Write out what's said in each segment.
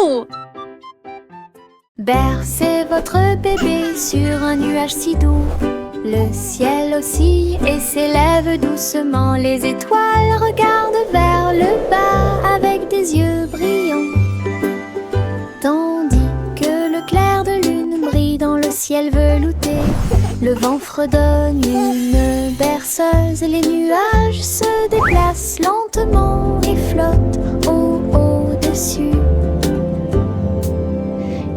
Wouhou! Bercez votre bébé sur un nuage si doux. Le ciel oscille et s'élève doucement. Les étoiles regardent vers le bas avec des yeux brillants, tandis que le clair de lune brille dans le ciel velouté. Le vent fredonne une berceuse. Les nuages se déplacent lentement et flottent au-dessus.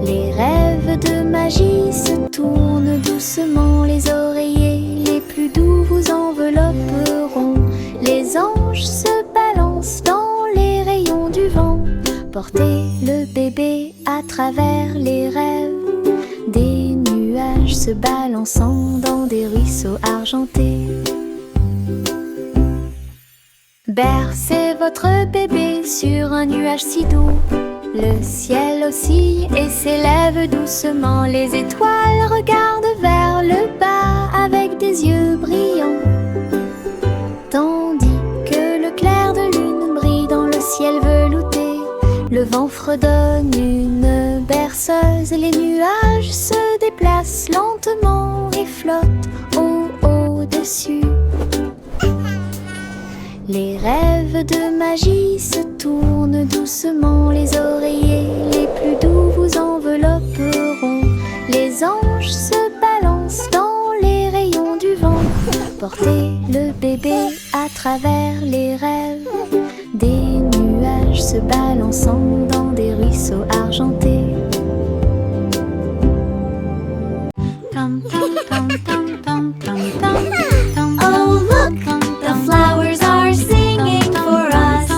Les rêves de magie se tournent doucement. Les oreillers les plus doux vous envelopperont. Les anges se balancent dans les rayons du vent. Portez le bébé à travers les rêves. Des nuages se balançant dans des ruisseaux argentés. Bercez votre bébé sur un nuage si doux. Le ciel oscille et s'élève doucement. Les étoiles regardent vers le bas avec des yeux brillants, tandis que le clair de lune brille dans le ciel velouté. Le vent fredonne une berceuse. Les nuages se déplacent lentement et flottent au-dessus. Les rêves de magie se tournent doucement. Les oreillers les plus doux vous envelopperont. Les anges se balancent dans les rayons du vent. Portez le bébé à travers les rêves. Des nuages se balançant dans des ruisseaux argentés. Oh look, the flowers are singing for us.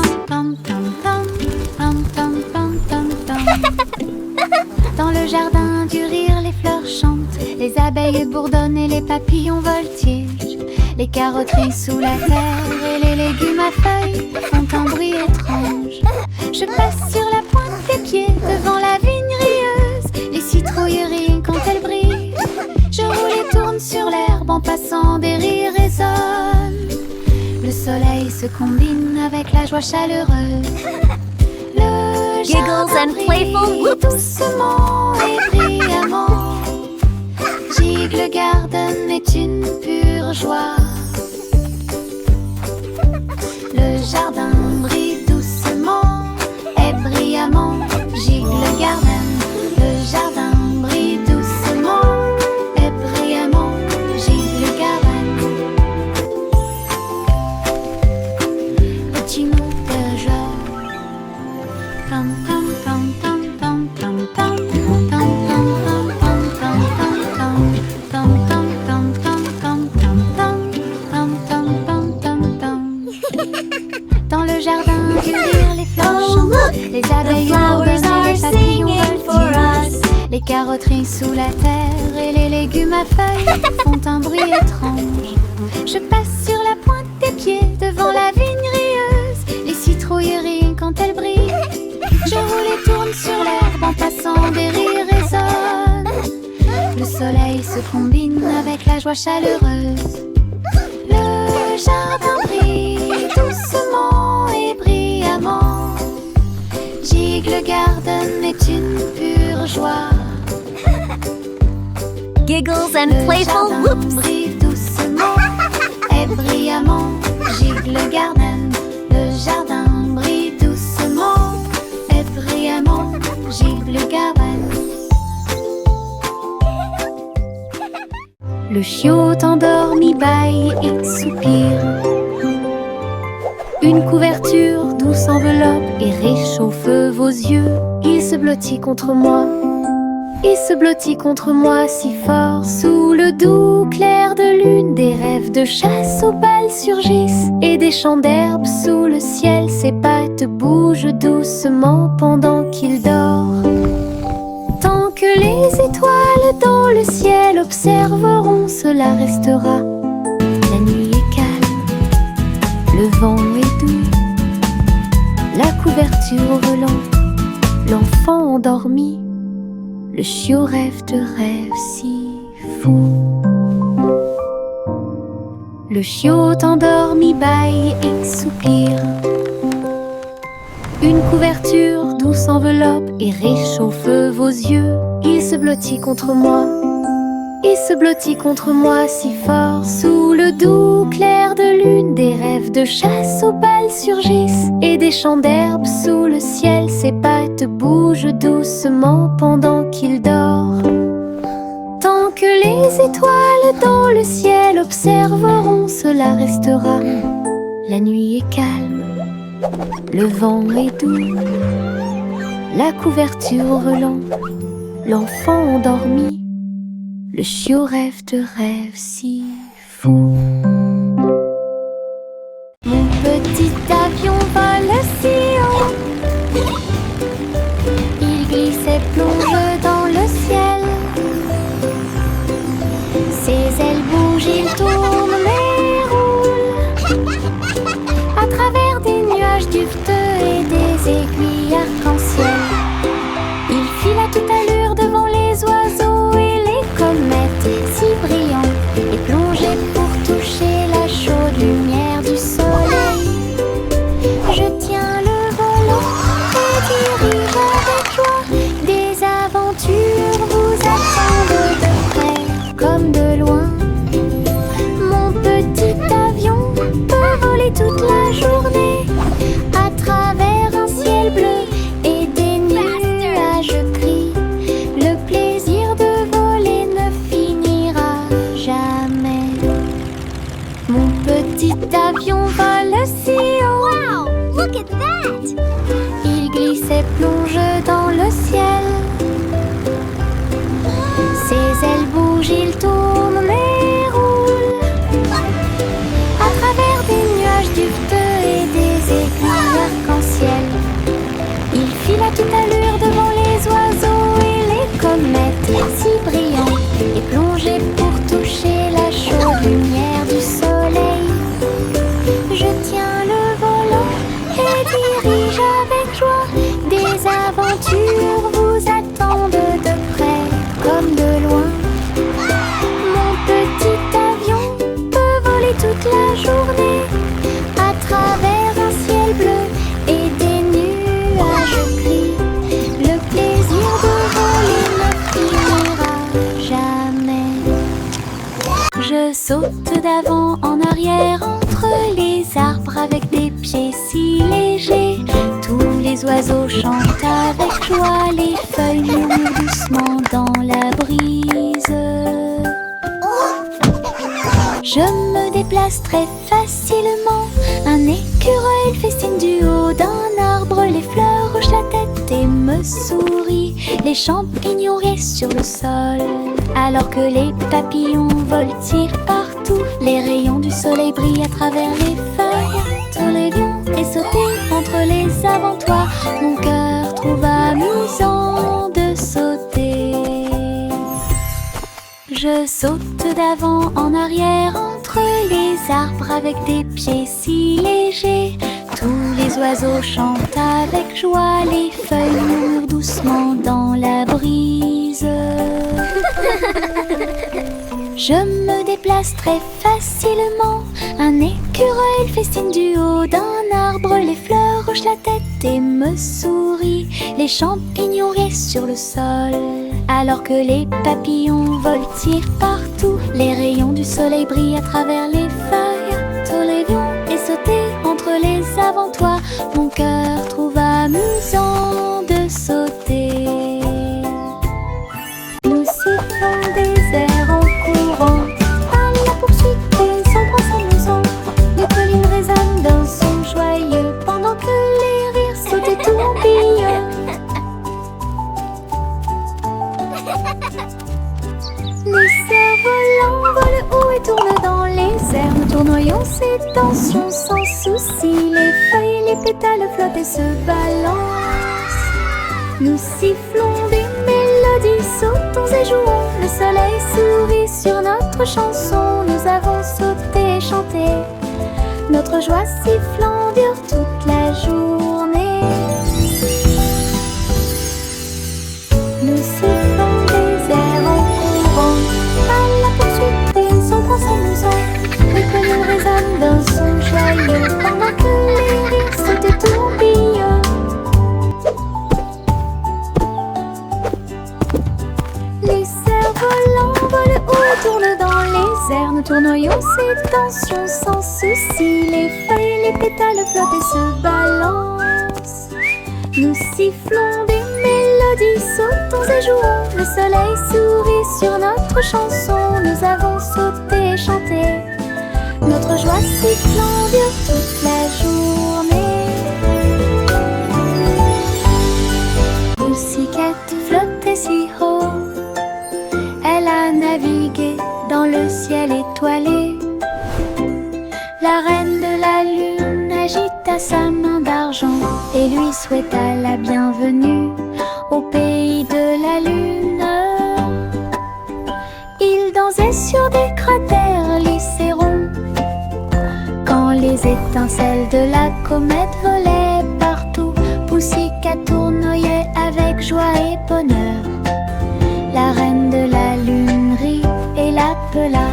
Dans le jardin du rire, les fleurs chantent. Les abeilles bourdonnent et les papillons voltigent. Les carottes sous la terre et les légumes à feuilles font un bruit étrange. Je passe sur la pointe des pieds devant la vigne rieuse. Les citrouilles rient quand elles brillent. Je roule et tourne sur l'herbe en passant, des rires résonnent. Le soleil se combine avec la joie chaleureuse. Le Giggles and playful whoops. doucement et brillamment. Gigle Garden est une pure joie. Le jardin brille doucement et brillamment. Gigle Garden, le jardin brille doucement et brillamment. Gigle Garden. Petit mot de joie. Tam tam tam tam tam tam tam tam tam tam tam tam tam tam tam tam. Dans le jardin du rire, les fleurs chantent. Les abeilles bourdonnent et les papillons voltigent. Les carottes rient sous la terre et les légumes à feuilles font un bruit étrange. Je passe sur la pointe des pieds devant la vigne rieuse. Les citrouilles rient quand elles brillent. Je roule et tourne sur l'herbe en passant, des rires résonnent. Le soleil se combine avec la joie chaleureuse. Le jardin brille doucement et brillamment. Gigle Garden est une pure joie. Giggles and Le playful jardin whoops. brille doucement et brillamment. Gigle Garden, le jardin brille doucement et brillamment. Gigle Garden. Le chiot endormi bâille et soupire. Une couverture douce enveloppe et réchauffe vos yeux. Il se blottit contre moi. Il se blottit contre moi si fort. Sous le doux clair de lune, des rêves de chasse aux balles surgissent. Et des champs d'herbe sous le ciel, ses pattes bougent doucement pendant qu'il dort. Tant que les étoiles dans le ciel observeront, cela restera. La nuit est calme, le vent est doux. La couverture au volant, l'enfant endormi. Le chiot rêve de rêves si fous. Le chiot endormi bâille et soupire. Une couverture douce enveloppe et réchauffe vos yeux. Il se blottit contre moi. Il se blottit contre moi si fort. Sous le doux clair de lune, des rêves de chasse aux balles surgissent. Et des champs d'herbe sous le ciel, ses pattes bougent doucement pendant qu'il dort. Tant que les étoiles dans le ciel observeront, cela restera. La nuit est calme, le vent est doux, la couverture relent, l'enfant endormi. Le chiot rêve de rêves si fous. Mon petit avion vole si haut. Il glisse et plonge dans le ciel. Ses ailes bougent, il tourne mais roule à travers des nuages duveteux et des aiguilles arc-en-ciel. Il file à toute allure devant les oiseaux et les comètes si brillantes et plongé pour toucher la chaude lumière du soleil. Je tiens le volant et dirige avec joie. Des aventures vous attendent de près comme de loin. Mon petit avion peut voler toute la journée à travers un ciel bleu et des nuages gris. Le plaisir de voler ne finira jamais. Mon petit avion vole si haut. Wow! Look at that! Il glisse et plonge dans le ciel. Ses ailes bougent, il tourne mais roule à travers des nuages duveteux et des aiguilles arc-en-ciel. Il file à toute allure devant les oiseaux et les comètes si brillantes et plongé pour toucher la chaude lumière du soleil. Je tiens le volant et dirige avec joie. Des aventures vous attendent de près comme de loin. Mon petit avion peut voler toute la journée à travers un ciel bleu et des nuages gris. Le plaisir de voler ne finira jamais. Je saute d'avant en arrière entre les arbres avec des pieds si légers. Tous les oiseaux chantent avec joie, les feuilles murmurent doucement dans la brise. Je me déplace très facilement. Un écureuil fait signe du haut d'un arbre. Les fleurs hochent la tête et me sourient. Les champignons restent sur le sol alors que les papillons voltigent partout. Les rayons du soleil brillent à travers les feuilles. Tous les lions et sauter entre les avantoirs. Mon cœur trouve amusant de sauter. Je saute d'avant en arrière entre les arbres avec des pieds si légers. Tous les oiseaux chantent avec joie, les feuilles murmurent doucement dans la brise. Je me déplace très facilement. Un écureuil fait signe du haut d'un arbre. Les fleurs hochent la tête et me sourient. Les champignons restent sur le sol alors que les papillons voltigent partout. Les rayons du soleil brillent à travers les feuilles. Tous les lions et sauter entre les avantoirs. Mon cœur trouve amusant de sauter. Nous sifflons des airs en courant à la poursuite des ombres s'amusant. Les collines résonnent d'un son joyeux pendant que les rires sautent et tourbillonnent. Les cerfs-volants volent haut et tournent dans les airs. Nous tournoyons ces tensions sans souci. Les feuilles et les pétales flottent et se balancent. Nous sifflons des mélodies, sautons et jouons. Le soleil sourit sur notre chanson. Nous avons sauté et chanté. Notre joie sifflant dure toute la journée. Nous sifflons des airs en courant à la poursuite des ombres s'amusant. Les collines résonnent d'un son joyeux pendant que les rires sautent et tourbillonnent. attention sans souci. Les feuilles, les pétales flottent et se balancent. Nous sifflons des mélodies, sautons et jouons. Le soleil sourit sur notre chanson. Nous avons sauté et chanté notre joie sifflant dure toute la journée. Pussycat flottait si haut, elle a navigué dans le ciel étoilé. La reine de la lune agita sa main d'argent et lui souhaita la bienvenue au pays de la lune. Il dansait sur des cratères lycérons quand les étincelles de la comète volaient partout. Pussycat tournoyait avec joie et bonheur. La reine de la lune rit et l'appela.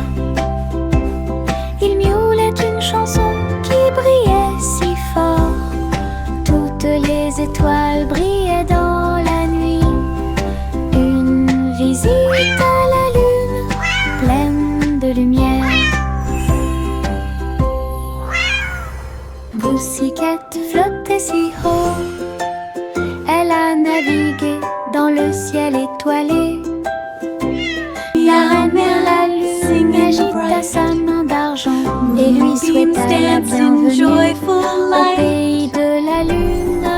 Il miaulait une chanson qui brillait si fort. Toutes les étoiles brillaient dans la nuit. Une visite à la lune pleine de lumière. Pussycat flottait si haut, elle a navigué dans le ciel étoilé. La reine de la lune agita sa main d'argent et lui souhaita la bienvenue au pays de la lune.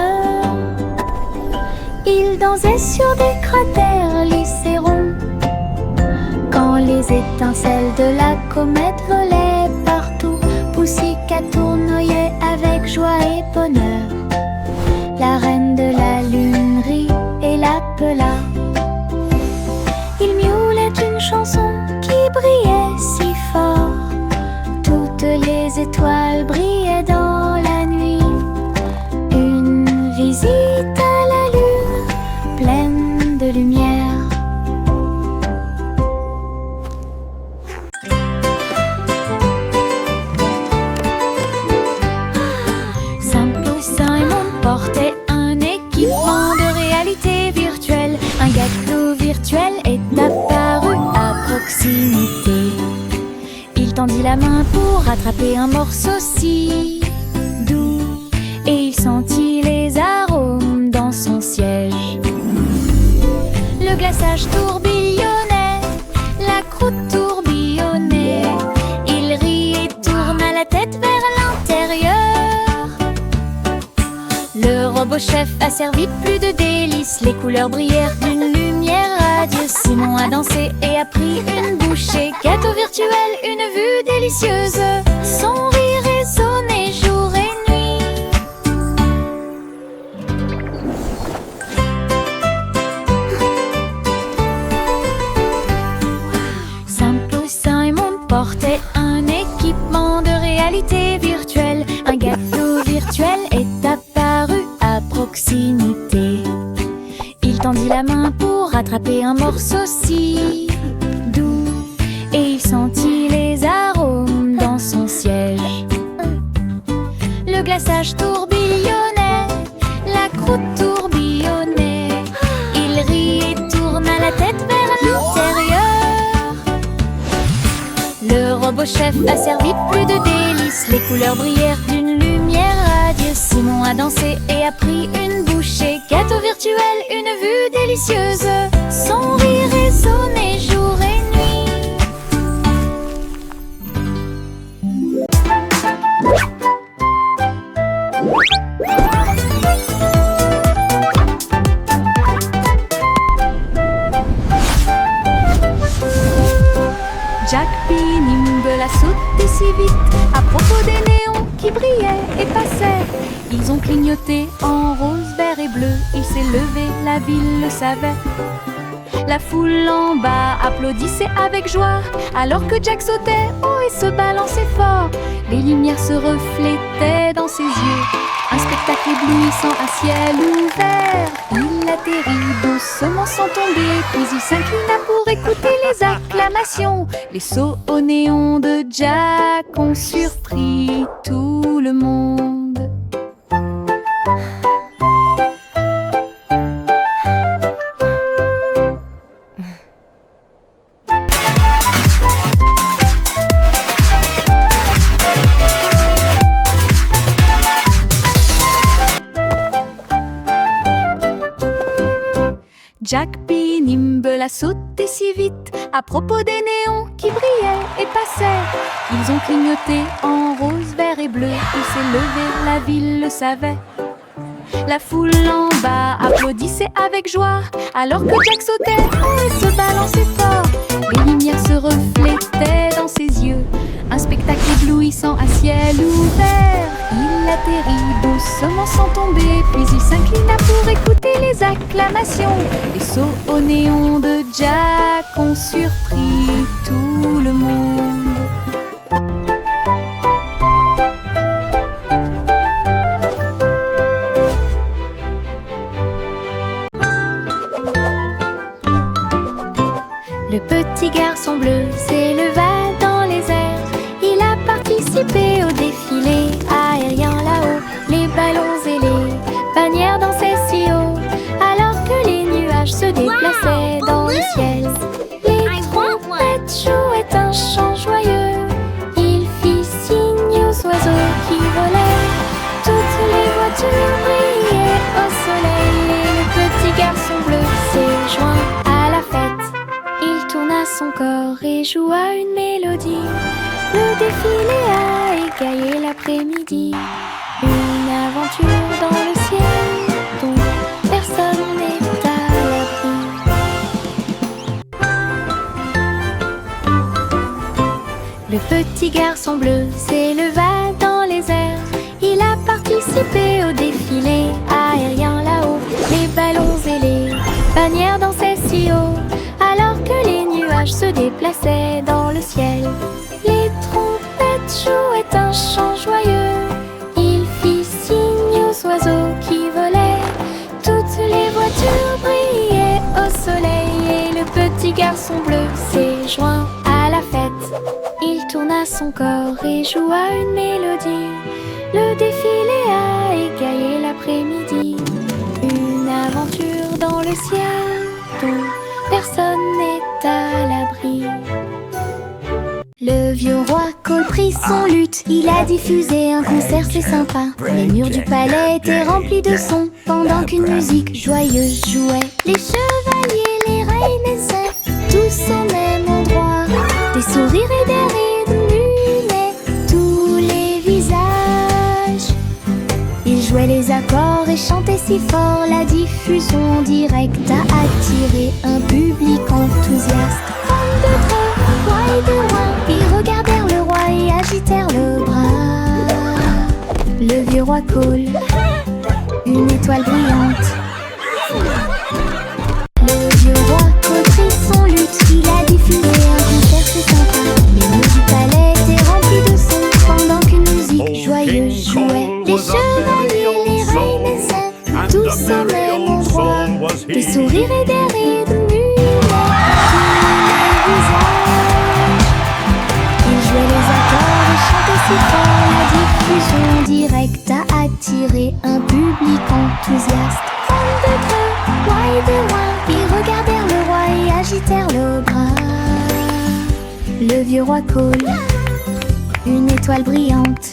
Il dansait sur des cratères lycérons quand les étincelles de la comète volaient partout. Pussycat tournoyait avec joie et bonheur. La reine de la lune rit et l'appela. Il miaulait une chanson qui brillait si fort. Toutes les étoiles brillaient dans la nuit. Une visite à la lune pleine de lumière. Simple Simon portait un équipement de réalité virtuelle. Un gâteau virtuel est apparu à proximité. Il tendit la main pour attraper un morceau si doux et il sentit les arômes dans son siège. Le glaçage tourbillonnait, la croûte tourbillonnait. Il rit et tourna la tête vers l'intérieur. Le robot chef a servi plus de délices. Les couleurs brillèrent d'une lumière radieuse. Simon a dansé et a pris une bouchée. Gâteau virtuel, une vue délicieuse. Son rire résonnait jour et nuit. Simple Simon portait un équipement de réalité virtuelle. Un gâteau virtuel est apparu à proximité. Il tendit la main pour attraper un morceau si doux et il sentit les arômes dans son siège. Le glaçage tourbillonnait, la croûte tourbillonnait. Il rit et tourna la tête vers l'intérieur. Le robot chef a servi plus de délices. Les couleurs brillèrent d'une lumière radieuse. Simon a dansé et a pris une bouchée. Gâteau virtuel, une vue délicieuse. Son rire résonnait jour et nuit. Jack P. Nimble a sauté si vite à propos des néons qui brillaient et passaient. Ils ont clignoté en rose, vert et bleu. Il s'est levé, la ville le savait. La foule en bas applaudissait avec joie alors que Jack sautait haut et se balançait fort. Les lumières se reflétaient dans ses yeux. Un spectacle éblouissant à ciel ouvert. Il atterrit doucement sans tomber, puis il s'inclina pour écouter les acclamations. Les sauts au néon de Jack ont surpris tout le monde. Jack P. Nimble a sauté si vite à propos des néons qui brillaient et passaient. Ils ont clignoté en rose, vert et bleu. Il s'est levé, la ville le savait. La foule en bas applaudissait avec joie alors que Jack sautait et se balançait fort. Les lumières se reflétaient dans ses yeux. Un spectacle éblouissant à ciel ouvert. Il atterrit doucement sans tomber, puis il s'inclina pour écouter les acclamations. Les sauts au néon de Jack ont surpris tout le monde. Le petit garçon bleu s'éleva dans les airs. Il a participé au défilé aérien là-haut. Les ballons et les bannières dansaient si haut, alors que les nuages se déplaçaient dans le ciel. Les trompettes jouaient un chant joyeux. Il fit signe aux oiseaux qui volaient. Toutes les voitures brillaient au soleil. Et le petit garçon bleu s'est joint à la fête. Il tourna son corps et joua une mélodie. Le défilé a égayé l'après-midi. Une aventure dans le ciel dont personne n'est à l'abri. Le petit garçon bleu s'éleva dans les airs. Il a participé au défilé aérien là-haut. Les ballons et les bannières dansaient si haut, alors que les nuages se déplaçaient dans le ciel. Les trompettes jouaient un chant joyeux. Il fit signe aux oiseaux qui volaient. Toutes les voitures brillaient au soleil. Et le petit garçon bleu s'est joint à la fête. Il tourna son corps et joua une mélodie. Le défilé a égayé l'après-midi. Une aventure dans le ciel dont personne n'est à l'abri. Le vieux roi Cole prit son luth. Il a diffusé un concert, c'est sympa. Les murs du palais étaient remplis de sons pendant qu'une musique joyeuse jouait. Les chevaliers, les reines et sœurs, tous au même endroit. Des sourires et des rires illuminaient tous les visages. Ils jouaient les accords et chantaient si fort. La diffusion en direct a attiré un public enthousiaste. Femmes de près, rois et de loin, ils regardèrent le roi et agitèrent le bras. Le vieux roi Cole, une étoile brillante. Le vieux roi Cole prit son luth. Il a diffusé un concert, c'est sympa. Les murs du palais étaient remplis de sons pendant qu'une musique joyeuse jouait. Les chevaliers, les reines et sœurs, tous au même endroit. Des sourires et des rires illuminaient tous les visages. Ils jouaient les accords et chantaient si fort. La diffusion en direct a attiré un public enthousiaste. Femmes de près, rois et de loin, ils regardèrent le roi et agitèrent le bras. Le vieux roi Cole, une étoile brillante.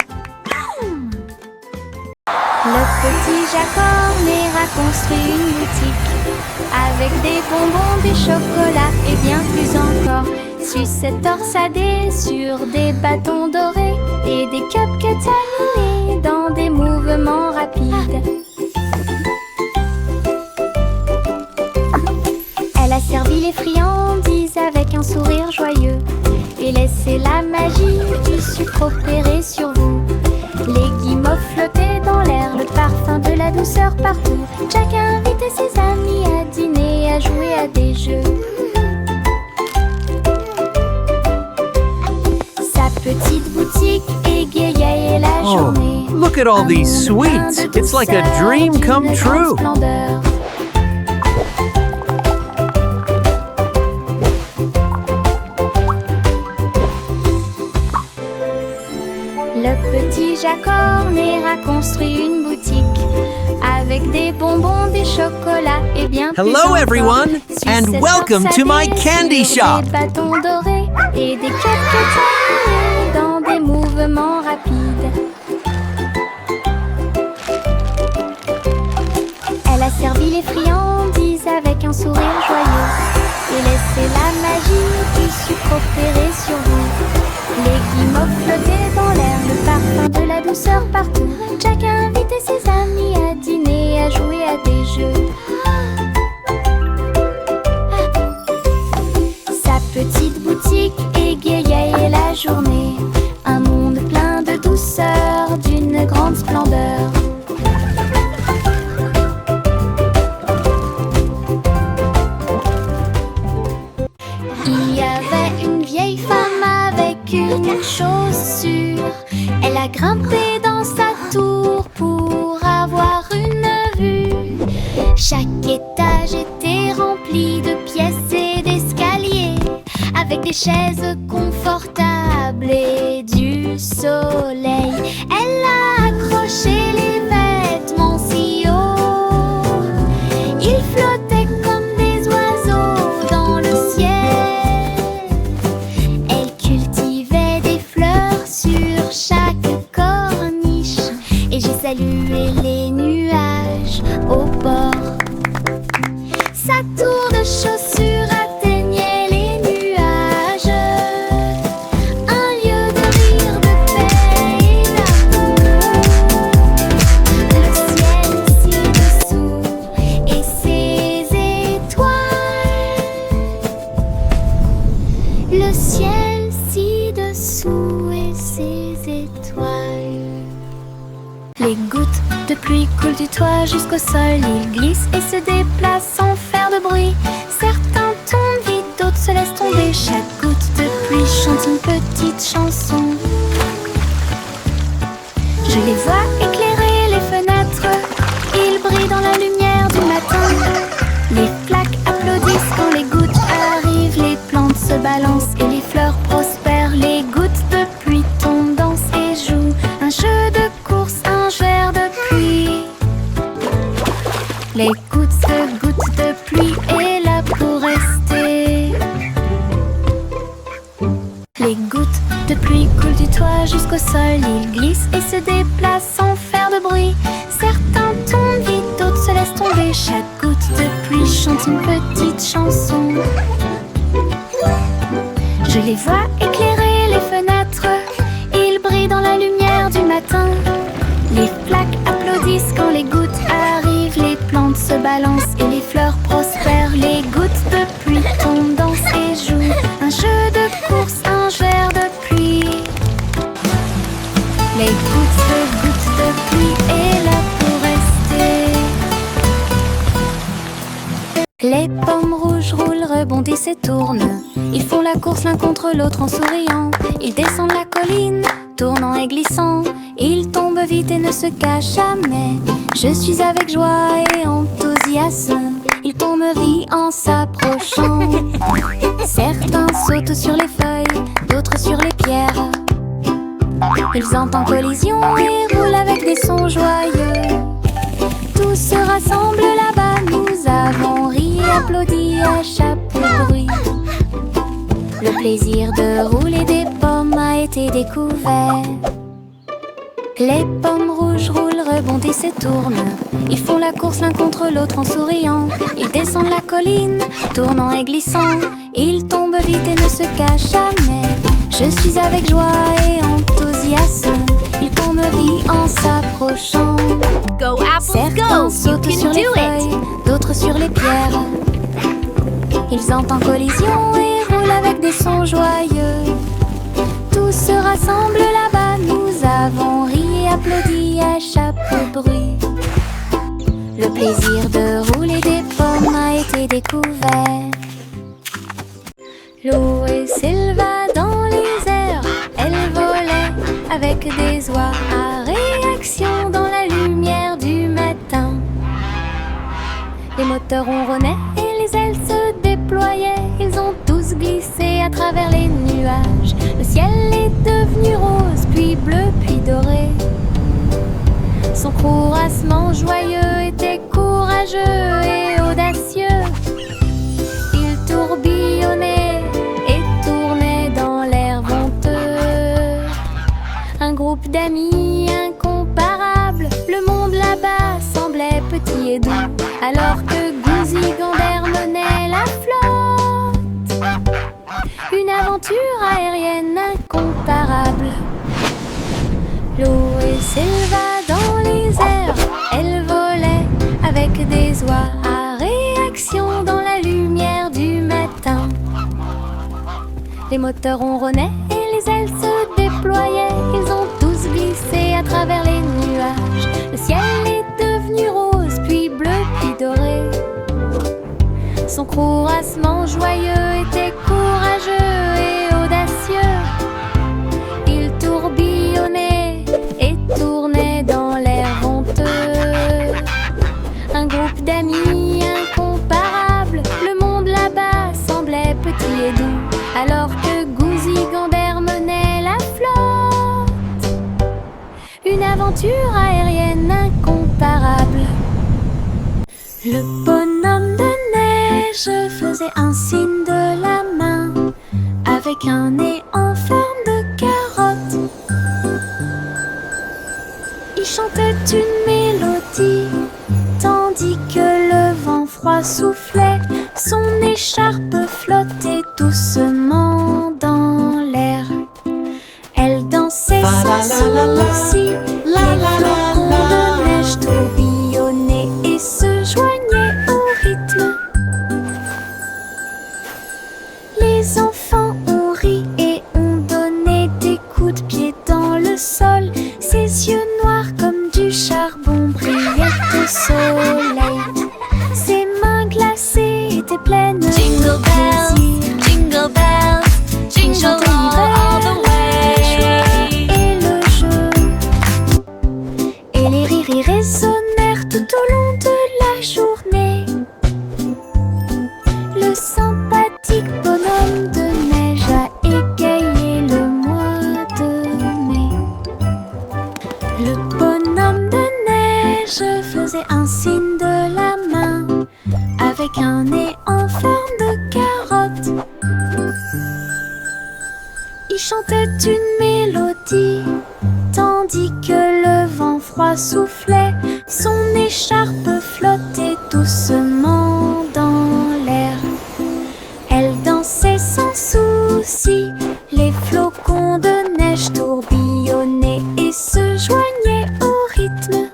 Le petit Jack Horner a construit une boutique avec des bonbons, des chocolats et bien plus encore. Sucettes torsadées sur des bâtons dorés et des cupcakes animés dans des mouvements rapides. Elle a servi les friandises avec un sourire joyeux et laissé la magie du sucre opérer sur vous. Les guimauves flottaient dans l'air, le parfum de la douceur partout. Jack a invité ses amis à dîner et à jouer à des jeux. Sa petite boutique égayait la journée. Oh, look at all these sweets. It's like a dream come true. Le petit Jack Horner a construit une boutique avec des bonbons, des chocolats et bien plus Hello encore. everyone, and Sucettes welcome to my torsadées candy sur shop. Des bâtons dorés et des cupcakes animés dans des mouvements rapides. Elle a servi les friandises avec un sourire joyeux. Et laissez la magie du sucre opérer sur vous. Les guimauves flottaient dans l'air, le parfum de la douceur partout. Jack a invité ses amis à dîner, à jouer à des jeux. Sa petite boutique égayait la journée. Un monde plein de douceur, d'une grande splendeur. Il y avait une vieille femme avec une chaussure. Elle a grimpé dans sa tour pour avoir une vue. Chaque étage était rempli de pièces et d'escaliers, avec des chaises confortables et du soleil. Elle a accroché les vêtements si haut, ils flottaient comme des oiseaux dans le ciel. Elle cultivait des fleurs sur chaque corniche, et j'ai salué les nuages au bord. Sa tour de chaussures atteignait les nuages, un lieu de rire, de paix et d'amour. Le ciel ci-dessous et ses étoiles. Le ciel ci-dessous et ses étoiles. Les gouttes de pluie coulent du toit jusqu'au sol. Ils glissent et se déplacent sans faire de bruit. Certains tombent vite, d'autres se laissent tomber. Chaque goutte de pluie chante une petite chanson. Je les vois éclairer les fenêtres. Ils brillent dans la lumière du matin. Les flaques applaudissent quand les gouttes arrivent. Les plantes se balancent et les fleurs prospèrent. Les gouttes de pluie tombent, dansent et jouent un jeu de course, un verre de pluie. Les gouttes de pluie est là pour rester. Les gouttes de pluie coulent du toit jusqu'au sol. Ils glissent et se déplacent sans faire de bruit. Certains tombent vite, d'autres se laissent tomber. Chaque goutte de pluie chante une petite chanson. Je les vois éclairer les fenêtres. Ils brillent dans la lumière du matin. Les flaques applaudissent quand les gouttes arrivent. Les plantes se balancent et les fleurs prospèrent. Les gouttes de pluie tombent, dansent et jouent un jeu de course, un verre de pluie. Les gouttes de pluie est là pour rester. Les pommes rouges roulent, rebondissent et tournent. Ils font la course l'un contre l'autre en souriant. Ils descendent la colline, tournant et glissant. Ils tombent vite et ne se cachent jamais. Je suis avec joie et enthousiasme. Ils tombent rient en s'approchant. Certains sautent sur les feuilles, d'autres sur les pierres. Ils entrent en collision et roulent avec des sons joyeux. Tous se rassemblent là-bas. Nous avons ri et applaudi à chaque bruit. Le plaisir de rouler des pommes a été découvert. Les pommes rouges roulent, rebondissent et tournent. Ils font la course l'un contre l'autre en souriant. Ils descendent la colline, tournant et glissant. Ils tombent vite et ne se cachent jamais. Je suis avec joie et enthousiasme. Ils tombent rient en s'approchant. Go apples, Certains go! You sautent can sur les do feuilles, it! d'autres sur les pierres. Ils entrent en collision et roulent avec des sons joyeux. Tous se rassemblent là-bas. Nous avons ri et applaudi à chaque bruit. Le plaisir de rouler des pommes a été découvert. Lou et Sylva dans les airs, elles volaient avec des oies à réaction dans la lumière du matin. Les moteurs ronronnaient et les ailes se déployaient. Ils ont tous glissé à travers les nuages. Le ciel est devenu rose, puis bleu, puis doré. Son courassement joyeux était courageux et audacieux. Il tourbillonnait et tournait dans l'air venteux. Un groupe d'amis incomparables, le monde là-bas semblait petit et doux, alors que Gouzi Gander menait la flotte. Une aventure aérienne incomparable. L'eau s'éleva dans les airs, elle volait avec des oies à réaction dans la lumière du matin. Les moteurs ronronnaient et les ailes se déployaient, ils ont tous glissé à travers les nuages. Le ciel est devenu rose, puis bleu, puis doré. Son courassement joyeux était courageux et audacieux. Il tourbillonnait et tournait dans l'air honteux. Un groupe d'amis incomparables, le monde là-bas semblait petit et doux, alors que Gouzi Gander menait la flotte. Une aventure aérienne incomparable. Le bonhomme de neige faisait un signe de la main avec un nez en forme de carotte. Il chantait une mélodie tandis que le vent froid soufflait. Son écharpe flottait doucement dans l'air. Elle dansait sans souci. Les flocons de neige tourbillonnaient et se joignaient au rythme. Les enfants ont ri et ont donné des coups de pied dans le sol. Ses yeux noirs comme du charbon brillaient au soleil. Ses mains glacées étaient pleines de Jingle bells, plaisir. jingle bells, jingle all the way. Et le jeu et les rires y résonnèrent tout au long de la journée. Le sympathique bonhomme de neige a égayé le mois de mai. Le bonhomme de neige faisait un signe de la main avec un nez en forme de carotte. Il chantait une mélodie tandis que le vent froid soufflait. Son écharpe flottait doucement dans l'air. Elle dansait sans souci. Les flocons de neige tourbillonnaient et se joignaient au rythme.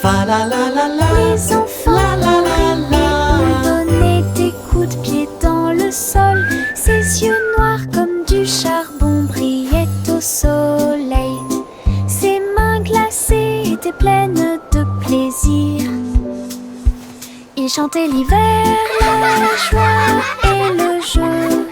Fa la la la la. Les enfants ont donné des coups de pied dans le sol. Ses yeux noirs comme du charbon brillaient au soleil. Ses mains glacées étaient pleines de plaisir. Il chantait l'hiver, la joie et le jeu.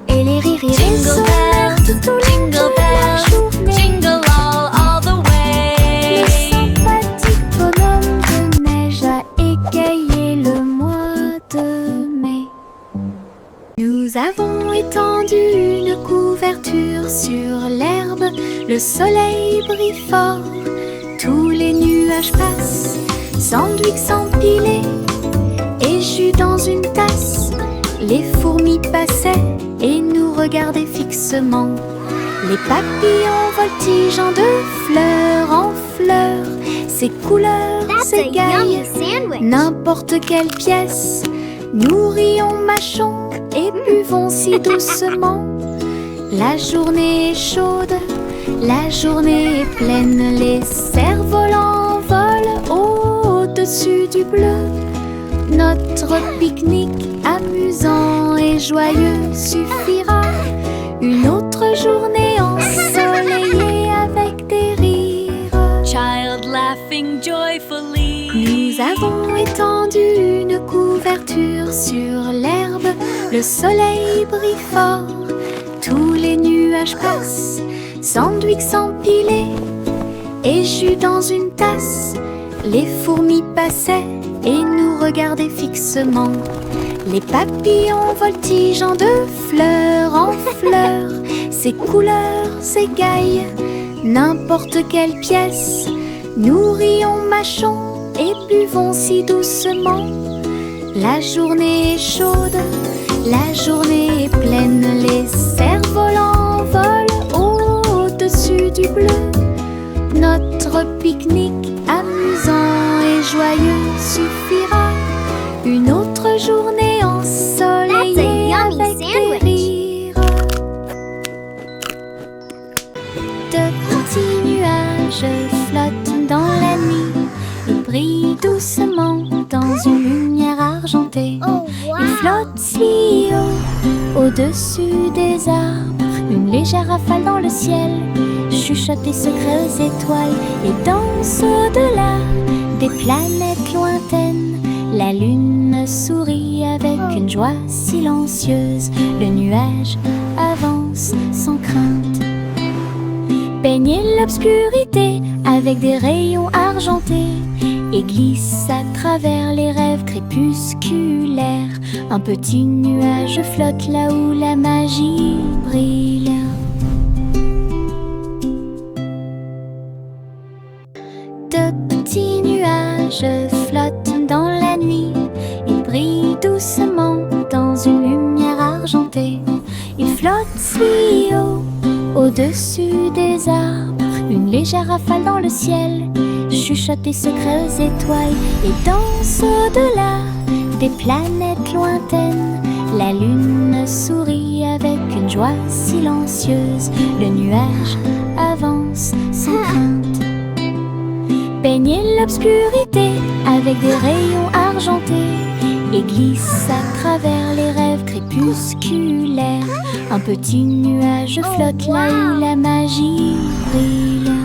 Et les rires y résonnèrent tout au long de la journée. Jingle all the way. Le sympathique bonhomme de neige a égayé le mois de mai. Nous avons étendu une couverture sur l'herbe. Le soleil brille fort, tous les nuages passent. Sandwich s'empilait et jus dans une tasse. Les fourmis passaient et nous regardaient fixement. Les papillons voltigeant de fleur en fleur. Ces couleurs That's a yummy s'égayent sandwich. n'importe quelle pièce. Nous rions, mâchons et buvons si doucement. La journée est chaude, la journée est pleine. Les cerfs-volants volent au-dessus du bleu. Notre pique-nique amusant et joyeux suffira. Une autre journée ensoleillée avec des rires. Child laughing joyfully. Nous avons étendu une couverture sur l'herbe. Le soleil brille fort, tous les nuages passent. Sandwich s'empilait et jus dans une tasse. Les fourmis passaient et nous regardaient fixement. Les papillons voltigeant de fleur en fleur. Ces couleurs s'égaillent n'importe quelle pièce. Nous rions, mâchons et buvons si doucement. La journée est chaude, la journée est pleine. Les cerfs-volants volent au-dessus du bleu. notre pique-nique amusant et joyeux suffira. Une autre journée ensoleillée That's a yummy avec des sandwich. rires. De petits nuages flottent dans la nuit et brillent doucement dans une lumière argentée. Oh, wow. Ils flottent si haut, au-dessus des arbres. Une légère rafale dans le ciel chuchote des secrets aux étoiles et danse au-delà des planètes lointaines. La lune sourit avec une joie silencieuse. Le nuage avance sans crainte. Baignez l'obscurité avec des rayons argentés et glisse à travers les rêves crépusculaires. Un petit nuage flotte là où la magie brille. De petits nuages flottent dans la nuit et brillent doucement dans une lumière argentée. Ils flottent si haut, au-dessus des arbres. Une légère rafale dans le ciel chuchote des secrets aux étoiles et danse au-delà des planètes lointaines. La lune sourit avec une joie silencieuse. Le nuage avance sans crainte. Baignez l'obscurité avec des rayons argentés et glisse à travers les rêves crépusculaires. Un petit nuage flotte là où la magie brille.